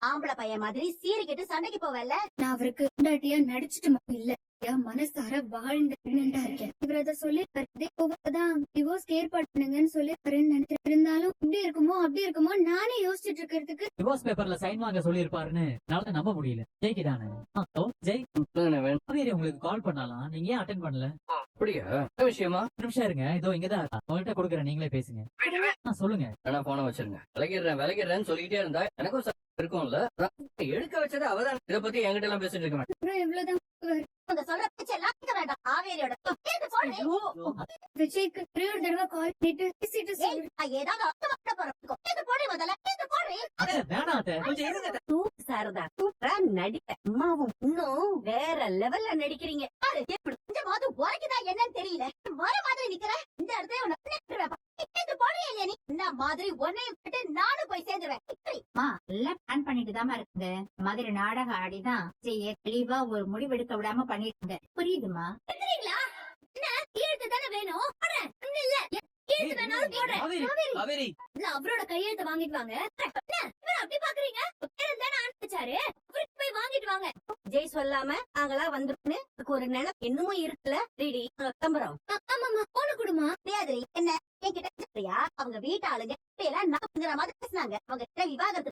ஆம்பளை பையன் மாதிரி சீரிக்கிட்டு சண்டைக்கு போவல. நான் அவருக்கு பொண்டாட்டியா நடிச்சிட்டு மட்டும் இல்ல, மனசார வாழ்ந்து இருக்கேன். இவர் அதை சொல்லி டிவோர்ஸ் ஏற்பாடு பண்ணுங்கன்னு சொல்லி நினைச்சிட்டு இருந்தாலும் இப்படி இருக்குமோ அப்படி இருக்குமோ நானே யோசிச்சுட்டு இருக்கிறதுக்கு டிவோர்ஸ் பேப்பர்ல சைன் வாங்க சொல்லி இருப்பாருன்னு என்னால நம்ப முடியல. ஜெய்க்கு தானே? ஜெய் உங்களுக்கு கால் பண்ணலாம், நீங்க ஏன் அட்டென்ட் பண்ணல? அப்படியா? என்ன விஷயமா? நிமிஷம் இருங்க, இதோ இங்கதான் உங்கள்கிட்ட கொடுக்குறேன், நீங்களே பேசுங்க. சொல்லுங்க. நான் போன வச்சிருங்க. விலகிறேன்னு சொல்லிட்டே இருந்தா எனக்கும் இருக்கும்ல. எடுக்க வச்சது அவதான். இத பத்தி என்கிட்ட எல்லாம் பேசிட்டு இருக்க மாட்டேன். இவ்வளவுதான் சொல்ற பேச்செல்லாம் கேட்க வேண்டாம். ஆவேரியோட விஜய்க்கு ஒரே ஒரு தடவை கால் பண்ணிட்டு பேசிட்டு சாரதா சூப்பரா நடிக்க. அம்மாவும் இன்னும் வேற லெவல்ல நடிக்கிறீங்க. கொஞ்சமாவது உரைக்குதா என்னன்னு தெரியல. வர மாதிரி நிக்கிற இந்த இடத்துல இந்த மாதிரி ஒன்னைய விட்டு நானும் போய் சேர்ந்துருவேன். எல்லாம் பிளான் பண்ணிட்டு தான் இருக்குங்க. மாதிரி நாடகம் ஆடிதான் தெளிவா ஒரு முடிவெடுக்க விடாம பண்ணிட்டு புரியுதுமா? கையெழுத்து தானே வேணும். அவரோட கையெழுத்து வாங்கிட்டு வாங்க. அப்படி பாக்குறீங்க? போய் வாங்கிட்டு வாங்க. ஜெய் சொல்லாம நாங்களா வந்துருன்னு ஒரு நினைப்பு இன்னமும் இருக்குல்ல. கிளம்புறோம். ஆமாமா, போன குடுமா என்ன என்கிட்ட அவங்க வீட்டு ஆளுங்க எல்லாம் மாதிரி பேசினாங்க. அவங்க விவாதத்துக்கு